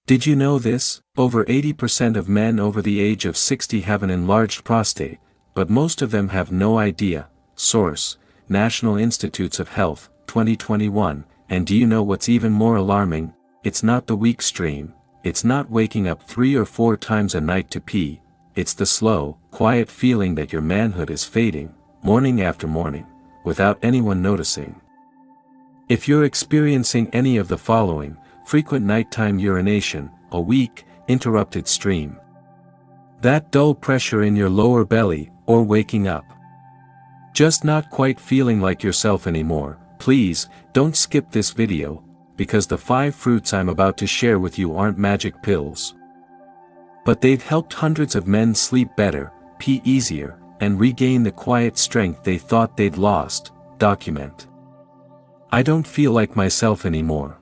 Did you know this? Over 80% of men over the age of 60 have an enlarged prostate, but most of them have no idea. Source: National Institutes of Health, 2021. And do you know what's even more alarming? It's not the weak stream. It's not waking up 3 or 4 times a night to pee. It's the slow, quiet feeling that your manhood is fading, morning after morning, without anyone noticing. If you're experiencing any of the following: frequent nighttime urination, a weak, interrupted stream, that dull pressure in your lower belly, or waking up just not quite feeling like yourself anymore, please, don't skip this video, because the 5 fruits I'm about to share with you aren't magic pills. But they've helped hundreds of men sleep better, pee easier, and regain the quiet strength they thought they'd lost. Document: I don't feel like myself anymore.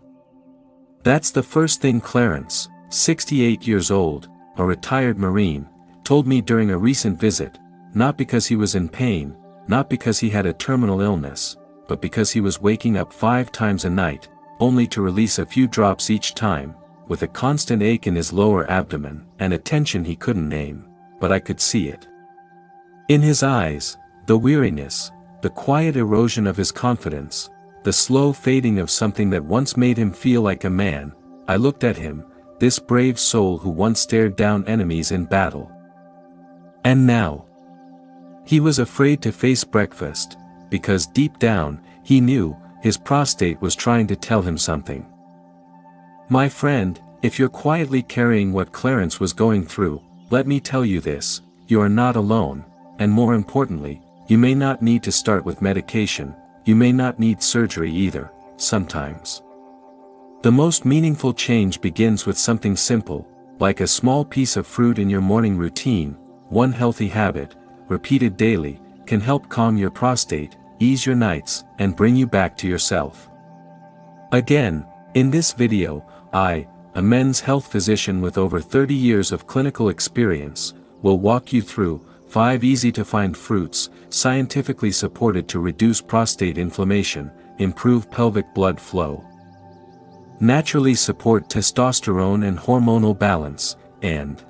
That's the first thing Clarence, 68 years old, a retired Marine, told me during a recent visit, not because he was in pain, not because he had a terminal illness, but because he was waking up 5 times a night, only to release a few drops each time, with a constant ache in his lower abdomen, and a tension he couldn't name, but I could see it. In his eyes, the weariness, the quiet erosion of his confidence, the slow fading of something that once made him feel like a man. I looked at him, this brave soul who once stared down enemies in battle. And now, he was afraid to face breakfast, because deep down, he knew, his prostate was trying to tell him something. My friend, if you're quietly carrying what Clarence was going through, let me tell you this: you are not alone, and more importantly, you may not need to start with medication, you may not need surgery either. Sometimes the most meaningful change begins with something simple, like a small piece of fruit in your morning routine. One healthy habit, repeated daily, can help calm your prostate, ease your nights, and bring you back to yourself. Again, in this video, I, a men's health physician with over 30 years of clinical experience, will walk you through 5 easy-to-find fruits, scientifically supported to reduce prostate inflammation, improve pelvic blood flow, naturally support testosterone and hormonal balance, and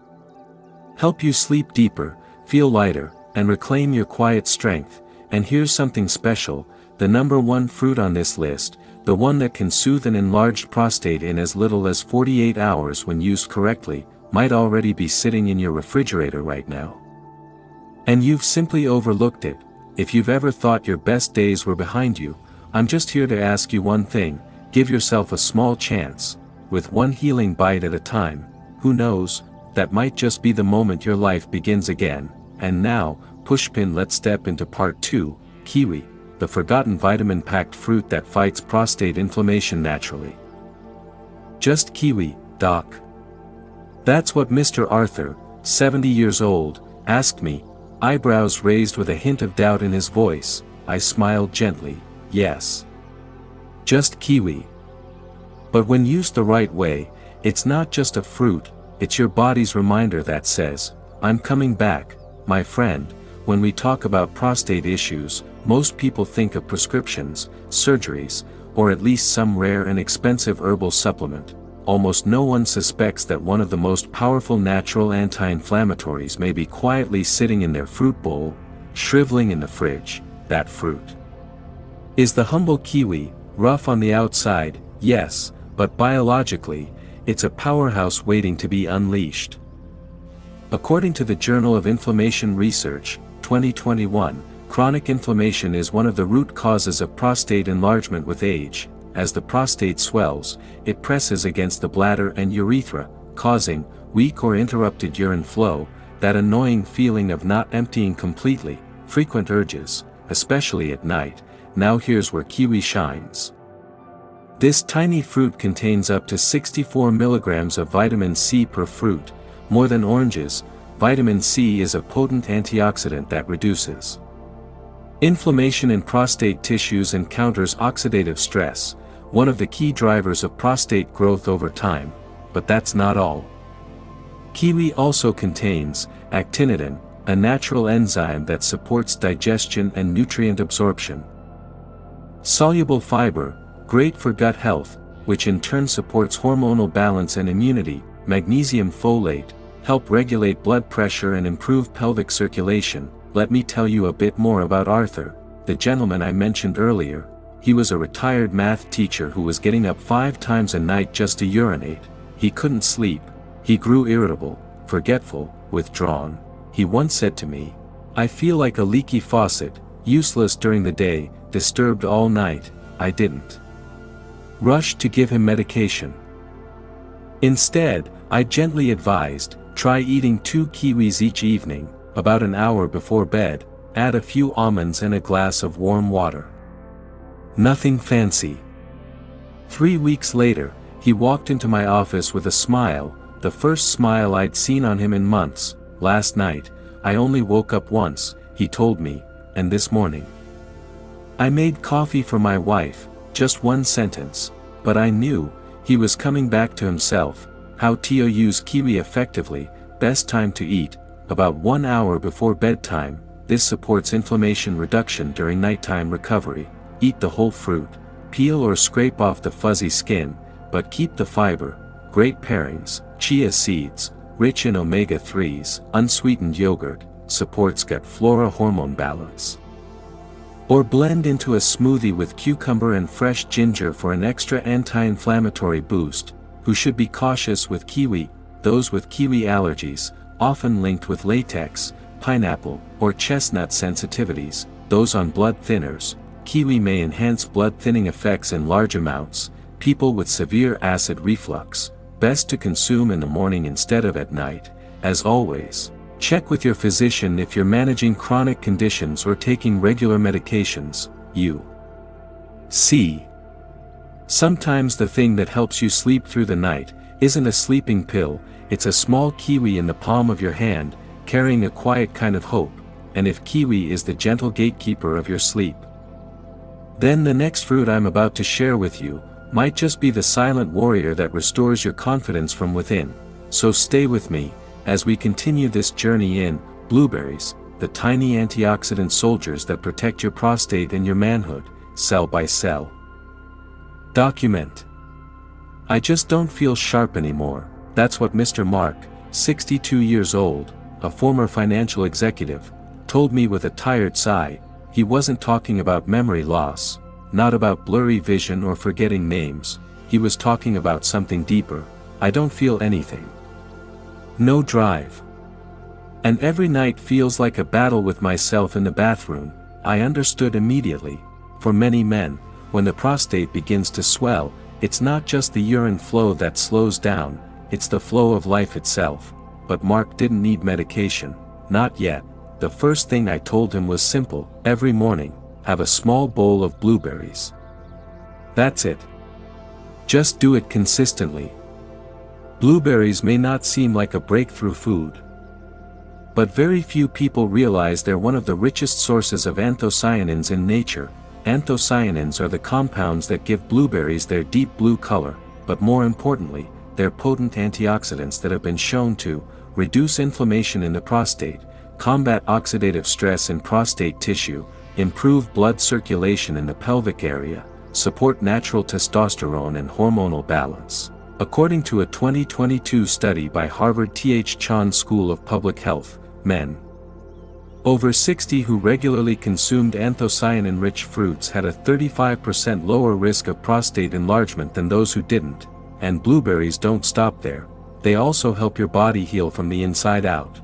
help you sleep deeper, feel lighter, and reclaim your quiet strength. And here's something special: the number 1 fruit on this list, the one that can soothe an enlarged prostate in as little as 48 hours when used correctly, might already be sitting in your refrigerator right now. And you've simply overlooked it. If you've ever thought your best days were behind you, I'm just here to ask you one thing: give yourself a small chance, with one healing bite at a time. Who knows, that might just be the moment your life begins again. And now, pushpin, let's step into part 2, kiwi, the forgotten vitamin-packed fruit that fights prostate inflammation naturally. Just kiwi, doc? That's what Mr. Arthur, 70 years old, asked me, eyebrows raised with a hint of doubt in his voice. I smiled gently, yes. Just kiwi. But when used the right way, it's not just a fruit, it's your body's reminder that says, I'm coming back. My friend, when we talk about prostate issues, most people think of prescriptions, surgeries, or at least some rare and expensive herbal supplement. Almost no one suspects that one of the most powerful natural anti-inflammatories may be quietly sitting in their fruit bowl, shriveling in the fridge. That fruit is the humble kiwi, rough on the outside, yes, but biologically, it's a powerhouse waiting to be unleashed. According to the Journal of Inflammation Research, 2021, chronic inflammation is one of the root causes of prostate enlargement with age. As the prostate swells, it presses against the bladder and urethra, causing weak or interrupted urine flow, that annoying feeling of not emptying completely, frequent urges, especially at night. Now here's where kiwi shines. This tiny fruit contains up to 64 milligrams of vitamin C per fruit. More than oranges, vitamin C is a potent antioxidant that reduces inflammation in prostate tissues and counters oxidative stress, one of the key drivers of prostate growth over time. But that's not all. Kiwi also contains actinidin, a natural enzyme that supports digestion and nutrient absorption. Soluble fiber, great for gut health, which in turn supports hormonal balance and immunity, magnesium folate, help regulate blood pressure and improve pelvic circulation. Let me tell you a bit more about Arthur, the gentleman I mentioned earlier. He was a retired math teacher who was getting up 5 times a night just to urinate. He couldn't sleep. He grew irritable, forgetful, withdrawn. He once said to me, "I feel like a leaky faucet, useless during the day, disturbed all night." I didn't rush to give him medication. Instead, I gently advised, try eating 2 kiwis each evening, about an hour before bed, add a few almonds and a glass of warm water. Nothing fancy. 3 weeks later, he walked into my office with a smile, the first smile I'd seen on him in months. "Last night, I only woke up once," he told me, "and this morning I made coffee for my wife." Just one sentence, but I knew he was coming back to himself. How to use kiwi effectively. Best time to eat, about 1 hour before bedtime. This supports inflammation reduction during nighttime recovery. Eat the whole fruit, peel or scrape off the fuzzy skin, but keep the fiber. Great pairings, chia seeds, rich in omega-3s, unsweetened yogurt, supports gut flora hormone balance. Or blend into a smoothie with cucumber and fresh ginger for an extra anti-inflammatory boost. Who should be cautious with kiwi? Those with kiwi allergies, often linked with latex, pineapple, or chestnut sensitivities. Those on blood thinners. Kiwi may enhance blood thinning effects in large amounts. People with severe acid reflux, best to consume in the morning instead of at night. As always, check with your physician if you're managing chronic conditions or taking regular medications. See. Sometimes the thing that helps you sleep through the night isn't a sleeping pill, it's a small kiwi in the palm of your hand, carrying a quiet kind of hope. And if kiwi is the gentle gatekeeper of your sleep, then the next fruit I'm about to share with you might just be the silent warrior that restores your confidence from within. So stay with me as we continue this journey in blueberries, the tiny antioxidant soldiers that protect your prostate and your manhood, cell by cell. Document. I just don't feel sharp anymore. That's what Mr. Mark, 62 years old, a former financial executive, told me with a tired sigh. He wasn't talking about memory loss, not about blurry vision or forgetting names. He was talking about something deeper. I don't feel anything. No drive. And every night feels like a battle with myself in the bathroom. I understood immediately. For many men, when the prostate begins to swell, it's not just the urine flow that slows down, it's the flow of life itself. But Mark didn't need medication. Not yet. The first thing I told him was simple: every morning, have a small bowl of blueberries. That's it. Just do it consistently. Blueberries may not seem like a breakthrough food, but very few people realize they're one of the richest sources of anthocyanins in nature. Anthocyanins are the compounds that give blueberries their deep blue color, but more importantly, they're potent antioxidants that have been shown to reduce inflammation in the prostate, combat oxidative stress in prostate tissue, improve blood circulation in the pelvic area, support natural testosterone and hormonal balance. According to a 2022 study by Harvard T.H. Chan School of Public Health, men over 60 who regularly consumed anthocyanin-rich fruits had a 35% lower risk of prostate enlargement than those who didn't. And blueberries don't stop there. They also help your body heal from the inside out.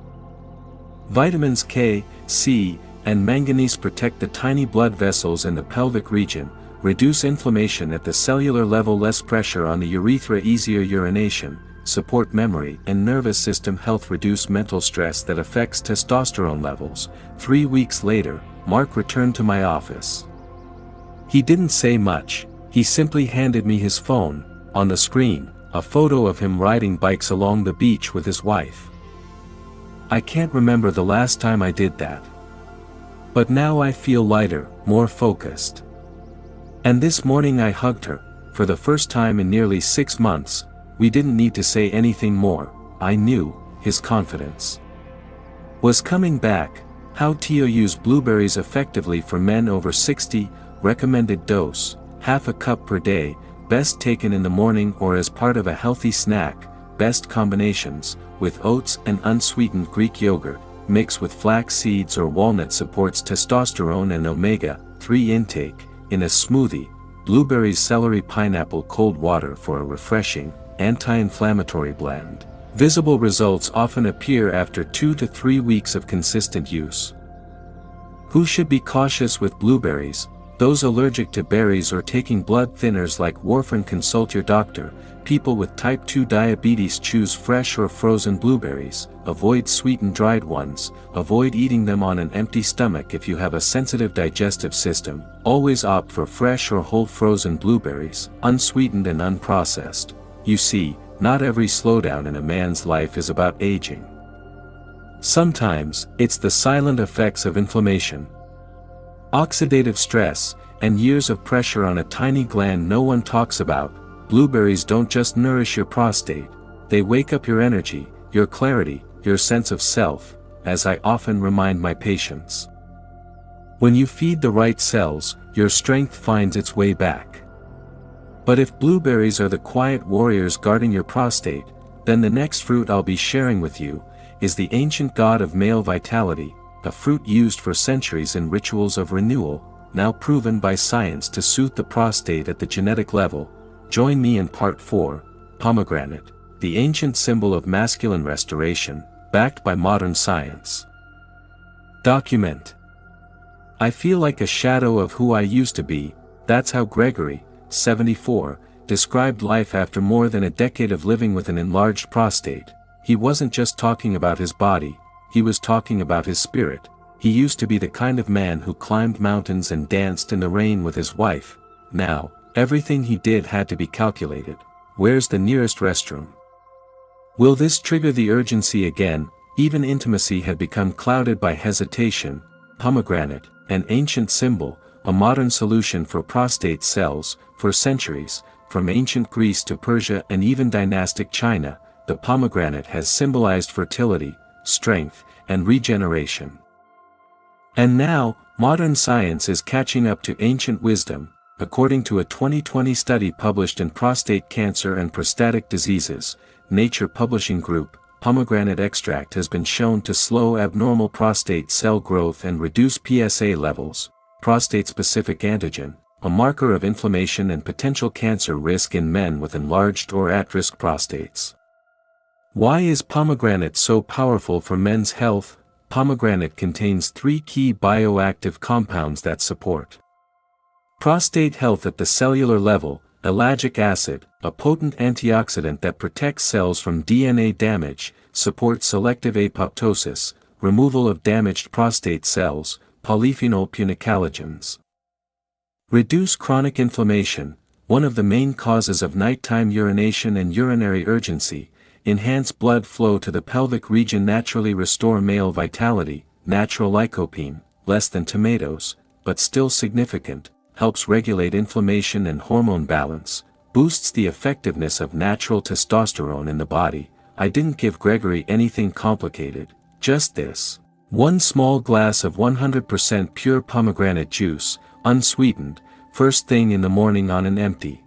Vitamins K, C, and manganese protect the tiny blood vessels in the pelvic region, reduce inflammation at the cellular level, less pressure on the urethra, easier urination, support memory and nervous system health, reduce mental stress that affects testosterone levels. 3 weeks later, Mark returned to my office. He didn't say much. He simply handed me his phone. On the screen, a photo of him riding bikes along the beach with his wife. I can't remember the last time I did that. But now I feel lighter, more focused. And this morning I hugged her, for the first time in nearly 6 months. We didn't need to say anything more. I knew his confidence was coming back. How to use blueberries effectively for men over 60. Recommended dose: half a cup per day, best taken in the morning or as part of a healthy snack. Best combinations, with oats and unsweetened Greek yogurt, mix with flax seeds or walnut supports testosterone and omega-3 intake, in a smoothie, blueberries, celery, pineapple, cold water for a refreshing, anti-inflammatory blend. Visible results often appear after 2 to 3 weeks of consistent use. Who should be cautious with blueberries? Those allergic to berries or taking blood thinners like warfarin. Consult your doctor. People with type 2 diabetes choose fresh or frozen blueberries. Avoid sweetened dried ones. Avoid eating them on an empty stomach if you have a sensitive digestive system. Always opt for fresh or whole frozen blueberries, unsweetened and unprocessed. You see, not every slowdown in a man's life is about aging. Sometimes, it's the silent effects of inflammation, oxidative stress, and years of pressure on a tiny gland no one talks about. Blueberries don't just nourish your prostate, they wake up your energy, your clarity, your sense of self, as I often remind my patients. When you feed the right cells, your strength finds its way back. But if blueberries are the quiet warriors guarding your prostate, then the next fruit I'll be sharing with you is the ancient god of male vitality, a fruit used for centuries in rituals of renewal, now proven by science to soothe the prostate at the genetic level. Join me in part 4, pomegranate, the ancient symbol of masculine restoration, backed by modern science. Document. I feel like a shadow of who I used to be. That's how Gregory, 74, described life after more than a decade of living with an enlarged prostate. He wasn't just talking about his body, he was talking about his spirit. He used to be the kind of man who climbed mountains and danced in the rain with his wife. Now, everything he did had to be calculated. Where's the nearest restroom? Will this trigger the urgency again? Even intimacy had become clouded by hesitation. Pomegranate, an ancient symbol, a modern solution for prostate cells. For centuries, from ancient Greece to Persia and even dynastic China, the pomegranate has symbolized fertility, strength, and regeneration. And now, modern science is catching up to ancient wisdom. According to a 2020 study published in Prostate Cancer and Prostatic Diseases, Nature Publishing Group, pomegranate extract has been shown to slow abnormal prostate cell growth and reduce PSA levels, prostate-specific antigen, a marker of inflammation and potential cancer risk in men with enlarged or at-risk prostates. Why is pomegranate so powerful for men's health? Pomegranate contains 3 key bioactive compounds that support prostate health at the cellular level: ellagic acid, a potent antioxidant that protects cells from DNA damage, supports selective apoptosis, removal of damaged prostate cells; polyphenol punicalagins reduce chronic inflammation, one of the main causes of nighttime urination and urinary urgency; enhance blood flow to the pelvic region, naturally restore male vitality; natural lycopene, less than tomatoes, but still significant, helps regulate inflammation and hormone balance, boosts the effectiveness of natural testosterone in the body. I didn't give Gregory anything complicated, just this: 1 small glass of 100% pure pomegranate juice, unsweetened, first thing in the morning on an empty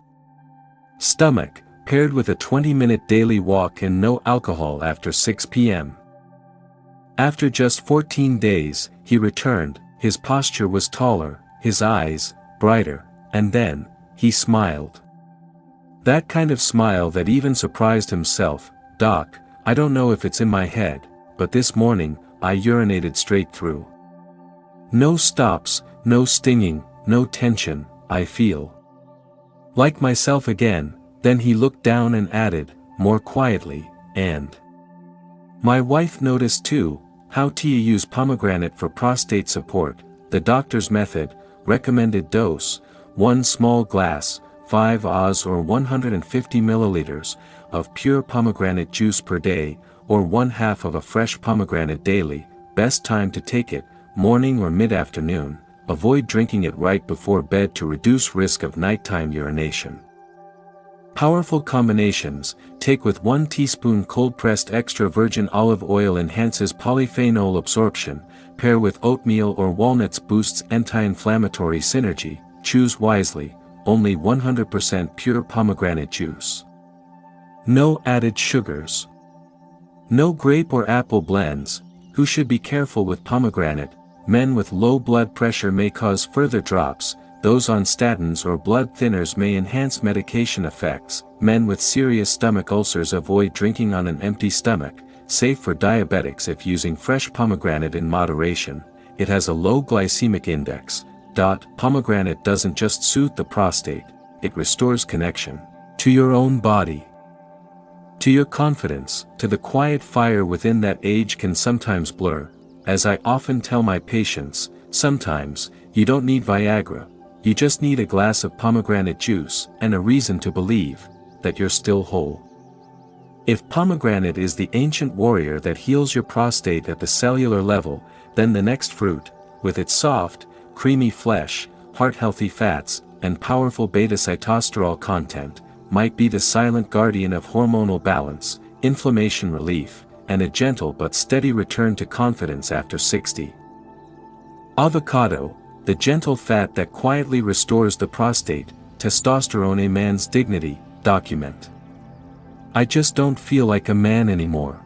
stomach, paired with a 20-minute daily walk and no alcohol after 6 p.m. After just 14 days, he returned. His posture was taller, his eyes brighter, and then, he smiled. That kind of smile that even surprised himself. "Doc, I don't know if it's in my head, but this morning, I urinated straight through. No stops, no stinging, no tension, I feel like myself again." Then he looked down and added, more quietly, "And my wife noticed too." How do you use pomegranate for prostate support? The doctor's method: recommended dose: 1 small glass, 5 Oz or 150 milliliters, of pure pomegranate juice per day, or 1/2 of a fresh pomegranate daily. Best time to take it: morning or mid-afternoon. Avoid drinking it right before bed to reduce risk of nighttime urination. Powerful combinations: take with 1 teaspoon cold-pressed extra virgin olive oil, enhances polyphenol absorption; pair with oatmeal or walnuts, boosts anti-inflammatory synergy. Choose wisely. only 100% pure pomegranate juice. No added sugars. No grape or apple blends. Who should be careful with pomegranate? Men with low blood pressure may cause further drops. Those on statins or blood thinners may enhance medication effects. Men with serious stomach ulcers avoid drinking on an empty stomach. Safe for diabetics if using fresh pomegranate in moderation. It has a low glycemic index. Pomegranate doesn't just soothe the prostate, it restores connection to your own body, to your confidence, to the quiet fire within that age can sometimes blur. As I often tell my patients, sometimes, you don't need Viagra, you just need a glass of pomegranate juice and a reason to believe that you're still whole. If pomegranate is the ancient warrior that heals your prostate at the cellular level, then the next fruit, with its soft, creamy flesh, heart-healthy fats, and powerful beta-sitosterol content, might be the silent guardian of hormonal balance, inflammation relief, and a gentle but steady return to confidence after 60. Avocado, the gentle fat that quietly restores the prostate, testosterone, a man's dignity. Document. I just don't feel like a man anymore.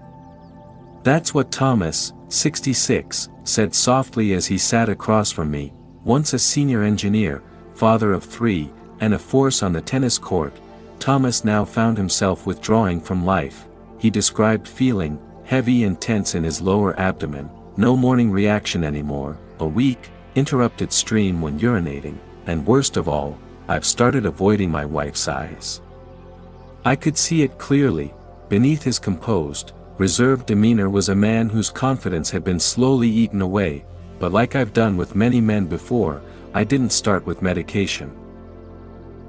That's what Thomas, 66, said softly as he sat across from me, once a senior engineer, father of 3, and a force on the tennis court. Thomas now found himself withdrawing from life. He described feeling heavy and tense in his lower abdomen, no morning reaction anymore, a weak, interrupted stream when urinating, and worst of all, I've started avoiding my wife's eyes. I could see it clearly. Beneath his composed, reserved demeanor was a man whose confidence had been slowly eaten away, but like I've done with many men before, I didn't start with medication.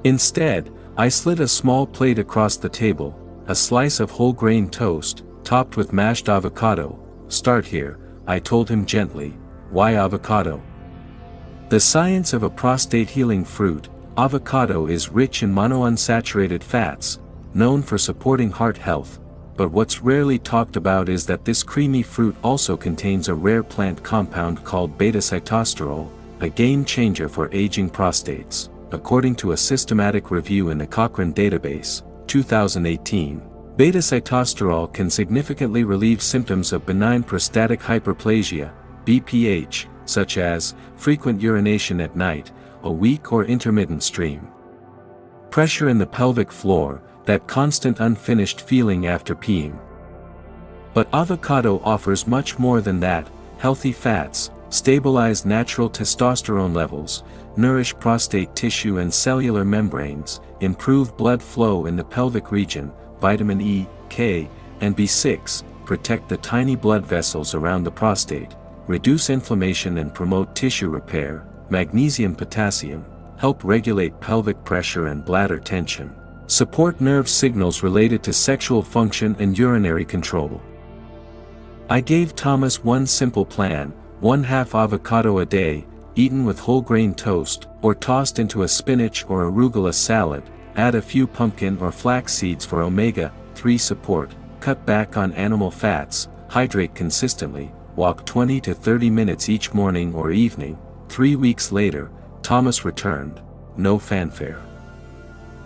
Instead, I slid a small plate across the table, a slice of whole grain toast, topped with mashed avocado. Start here, I told him gently. Why avocado? The science of a prostate healing fruit. Avocado is rich in monounsaturated fats, known for supporting heart health, but what's rarely talked about is that this creamy fruit also contains a rare plant compound called beta-sitosterol, a game changer for aging prostates. According to a systematic review in the Cochrane database, 2018, beta-sitosterol can significantly relieve symptoms of benign prostatic hyperplasia, BPH, such as frequent urination at night, a weak or intermittent stream, pressure in the pelvic floor, that constant unfinished feeling after peeing. But avocado offers much more than that. Healthy fats, stabilize natural testosterone levels, nourish prostate tissue and cellular membranes, improve blood flow in the pelvic region, vitamin E, K, and B6, protect the tiny blood vessels around the prostate, reduce inflammation and promote tissue repair, magnesium, potassium, help regulate pelvic pressure and bladder tension, support nerve signals related to sexual function and urinary control. I gave Thomas one simple plan: 1/2 avocado a day, eaten with whole grain toast, or tossed into a spinach or arugula salad. Add a few pumpkin or flax seeds for omega-3 support, cut back on animal fats, hydrate consistently, walk 20 to 30 minutes each morning or evening. 3 weeks later, Thomas returned. No fanfare.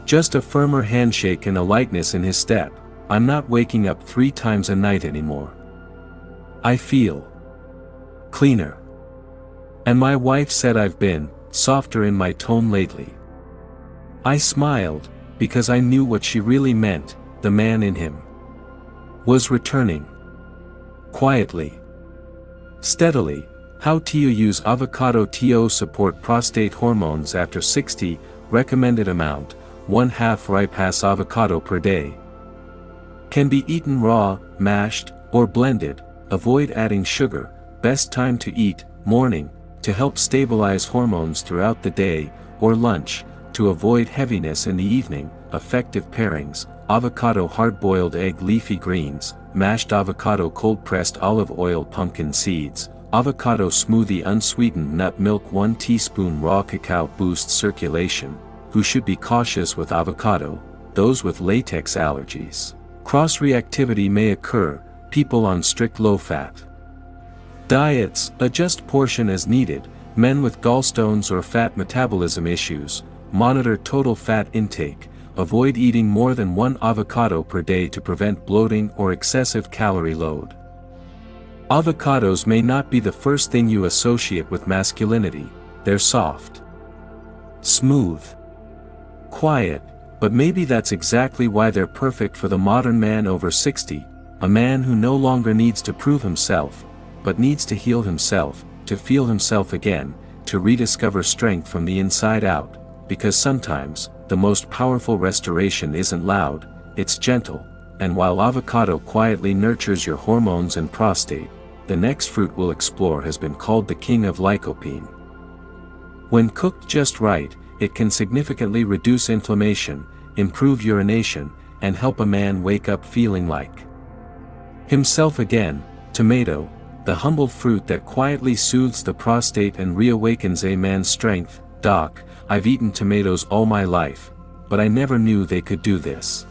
Just a firmer handshake and a lightness in his step. I'm not waking up 3 times a night anymore. I feel cleaner. And my wife said I've been softer in my tone lately. I smiled, because I knew what she really meant. The man in him was returning. Quietly. Steadily. How to use avocado to support prostate hormones after 60. Recommended amount: 1/2 ripe avocado per day. Can be eaten raw, mashed, or blended. Avoid adding sugar. Best time to eat: morning, to help stabilize hormones throughout the day, or lunch, to avoid heaviness in the evening. Effective pairings: avocado, hard-boiled egg, leafy greens, mashed avocado, cold-pressed olive oil, pumpkin seeds, avocado smoothie, unsweetened nut milk. 1 teaspoon raw cacao boosts circulation. Who should be cautious with avocado? Those with latex allergies. Cross-reactivity may occur. People on strict low-fat diets. Adjust portion as needed. Men with gallstones or fat metabolism issues. monitor total fat intake, avoid eating more than 1 avocado per day to prevent bloating or excessive calorie load. Avocados may not be the first thing you associate with masculinity. They're soft, smooth, quiet, but maybe that's exactly why they're perfect for the modern man over 60, a man who no longer needs to prove himself, but needs to heal himself, to feel himself again, to rediscover strength from the inside out, because sometimes, the most powerful restoration isn't loud, it's gentle, and while avocado quietly nurtures your hormones and prostate, the next fruit we'll explore has been called the king of lycopene. When cooked just right, it can significantly reduce inflammation, improve urination, and help a man wake up feeling like himself again. Tomato, the humble fruit that quietly soothes the prostate and reawakens a man's strength. Doc, I've eaten tomatoes all my life, but I never knew they could do this.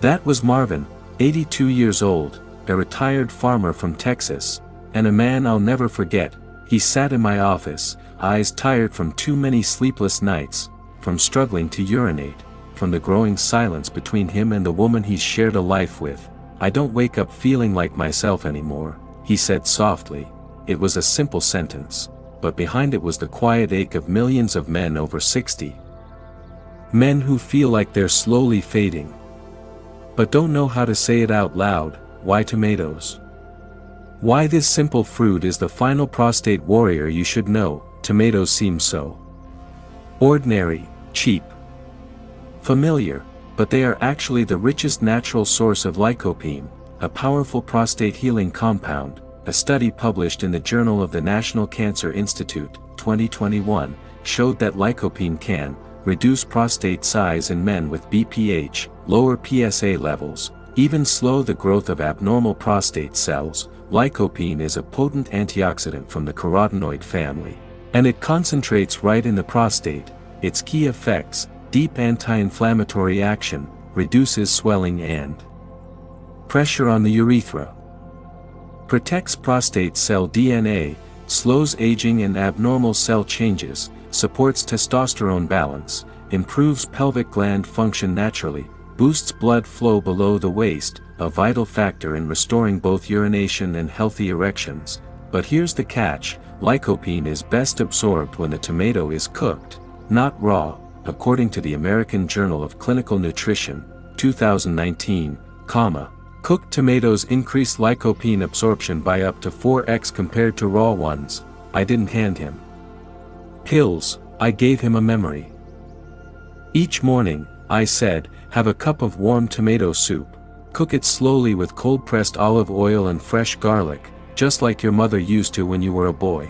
That was Marvin, 82 years old, a retired farmer from Texas, and a man I'll never forget. He sat in my office, eyes tired from too many sleepless nights, from struggling to urinate, from the growing silence between him and the woman he's shared a life with. I don't wake up feeling like myself anymore, he said softly. It was a simple sentence, but behind it was the quiet ache of millions of men over 60. Men who feel like they're slowly fading, but don't know how to say it out loud. Why tomatoes? Why this simple fruit is the final prostate warrior you should know. Tomatoes seem so ordinary, cheap, familiar, but they are actually the richest natural source of lycopene, a powerful prostate healing compound. A study published in the Journal of the National Cancer Institute, 2021, showed that lycopene can reduce prostate size in men with BPH, lower PSA levels, even slow the growth of abnormal prostate cells. Lycopene is a potent antioxidant from the carotenoid family, and it concentrates right in the prostate. Its key effects: deep anti-inflammatory action, reduces swelling and pressure on the urethra, protects prostate cell DNA, slows aging and abnormal cell changes, supports testosterone balance, improves pelvic gland function naturally, boosts blood flow below the waist, a vital factor in restoring both urination and healthy erections. But here's the catch: lycopene is best absorbed when the tomato is cooked, not raw. According to the American Journal of Clinical Nutrition, 2019, cooked tomatoes increase lycopene absorption by up to 4x compared to raw ones. I didn't hand him pills, I gave him a memory. Each morning, I said, have a cup of warm tomato soup. Cook it slowly with cold-pressed olive oil and fresh garlic, just like your mother used to when you were a boy.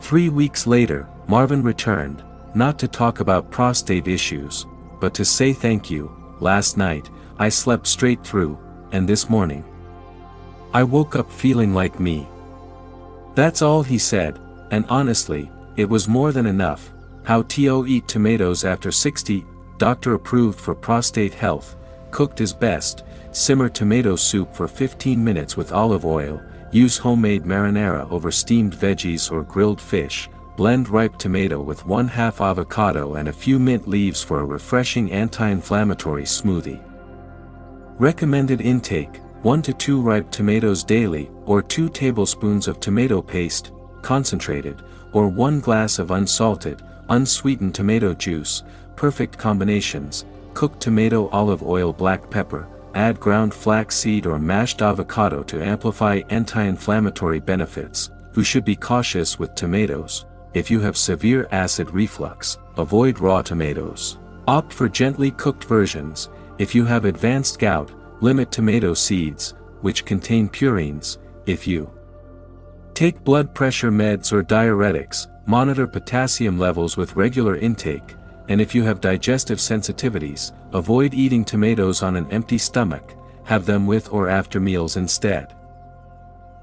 3 weeks later, Marvin returned, not to talk about prostate issues, but to say thank you. Last night, I slept straight through, and this morning, I woke up feeling like me. That's all he said, and honestly, it was more than enough. How to eat tomatoes after 60, doctor approved for prostate health. Cooked is best. Simmer tomato soup for 15 minutes with olive oil. Use homemade marinara over steamed veggies or grilled fish. Blend ripe tomato with 1/2 avocado and a few mint leaves for a refreshing anti-inflammatory smoothie. Recommended intake: 1 to 2 ripe tomatoes daily, or 2 tablespoons of tomato paste, concentrated, or 1 glass of unsalted, unsweetened tomato juice. Perfect combinations: cooked tomato, olive oil, black pepper. Add ground flaxseed or mashed avocado to amplify anti-inflammatory benefits. You should be cautious with tomatoes. If you have severe acid reflux, avoid raw tomatoes. Opt for gently cooked versions. If you have advanced gout, limit tomato seeds, which contain purines. If you take blood pressure meds or diuretics, monitor potassium levels with regular intake. And if you have digestive sensitivities, avoid eating tomatoes on an empty stomach. Have them with or after meals instead.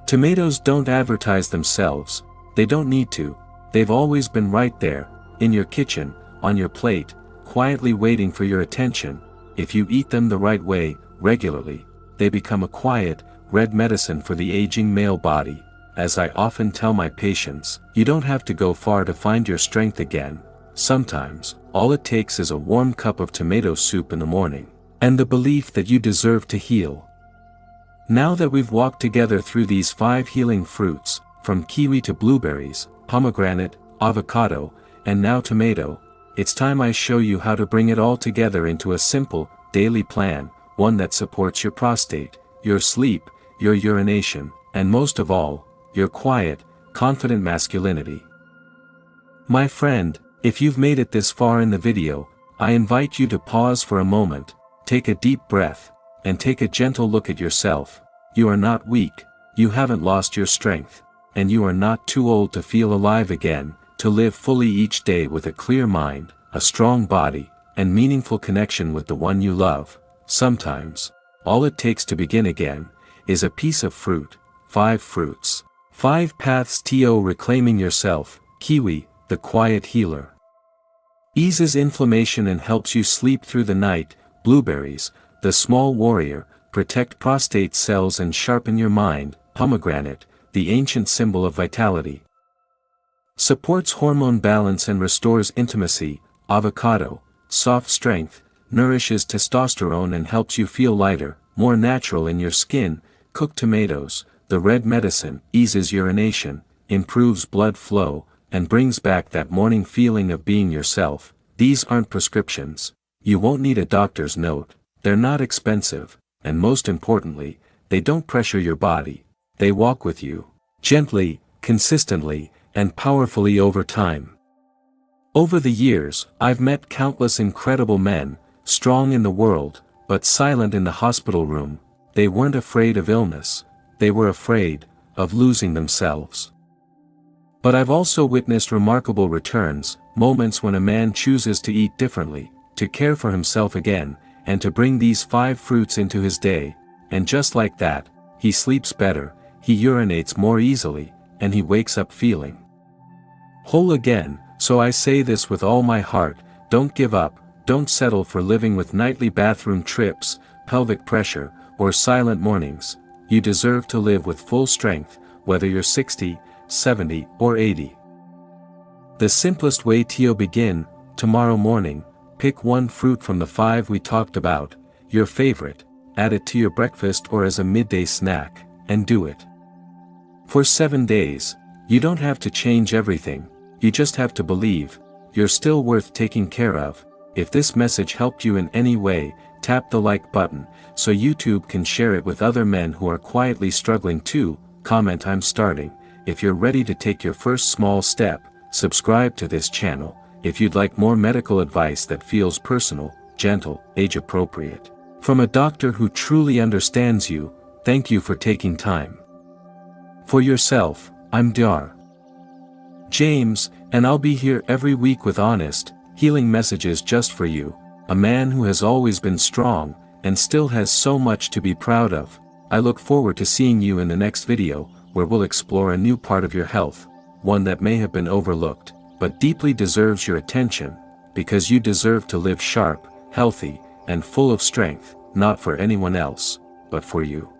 Tomatoes don't advertise themselves. They don't need to. They've always been right there, in your kitchen, on your plate, quietly waiting for your attention. If you eat them the right way, regularly, they become a quiet, red medicine for the aging male body. As I often tell my patients, you don't have to go far to find your strength again. sometimes, all it takes is a warm cup of tomato soup in the morning, and the belief that you deserve to heal. Now that we've walked together through these 5 healing fruits, from kiwi to blueberries, pomegranate, avocado, and now tomato, it's time I show you how to bring it all together into a simple, daily plan, one that supports your prostate, your sleep, your urination, and most of all, your quiet, confident masculinity. My friend, if you've made it this far in the video, I invite you to pause for a moment, take a deep breath, and take a gentle look at yourself. You are not weak, you haven't lost your strength, and you are not too old to feel alive again, to live fully each day with a clear mind, a strong body, and meaningful connection with the one you love. Sometimes, all it takes to begin again, is a piece of fruit. 5 fruits. 5 paths to reclaiming yourself. Kiwi, the quiet healer. Eases inflammation and helps you sleep through the night. Blueberries, the small warrior, protect prostate cells and sharpen your mind. Pomegranate, the ancient symbol of vitality. Supports hormone balance and restores intimacy. Avocado, soft strength, nourishes testosterone and helps you feel lighter, more natural in your skin. Cooked tomatoes, the red medicine, eases urination, improves blood flow, and brings back that morning feeling of being yourself. These aren't prescriptions. You won't need a doctor's note, they're not expensive, and most importantly, they don't pressure your body. They walk with you, gently, consistently, and powerfully over time. Over the years, I've met countless incredible men, strong in the world, but silent in the hospital room. They weren't afraid of illness, they were afraid of losing themselves. But I've also witnessed remarkable returns, moments when a man chooses to eat differently, to care for himself again, and to bring these 5 fruits into his day, and just like that, he sleeps better, he urinates more easily, and he wakes up feeling whole again. So I say this with all my heart, don't give up, don't settle for living with nightly bathroom trips, pelvic pressure, or silent mornings. You deserve to live with full strength, whether you're 60, 70, or 80. The simplest way to begin: tomorrow morning, pick 1 fruit from the 5 we talked about, your favorite, add it to your breakfast or as a midday snack, and do it for 7 days. You don't have to change everything, you just have to believe you're still worth taking care of. If this message helped you in any way, tap the like button, so YouTube can share it with other men who are quietly struggling too. Comment "I'm starting" if you're ready to take your first small step. Subscribe to this channel if you'd like more medical advice that feels personal, gentle, age-appropriate, from a doctor who truly understands you. Thank you for taking time for yourself. I'm Dr. James, and I'll be here every week with honest, healing messages just for you, a man who has always been strong, and still has so much to be proud of. I look forward to seeing you in the next video, where we'll explore a new part of your health, one that may have been overlooked, but deeply deserves your attention, because you deserve to live sharp, healthy, and full of strength, not for anyone else, but for you.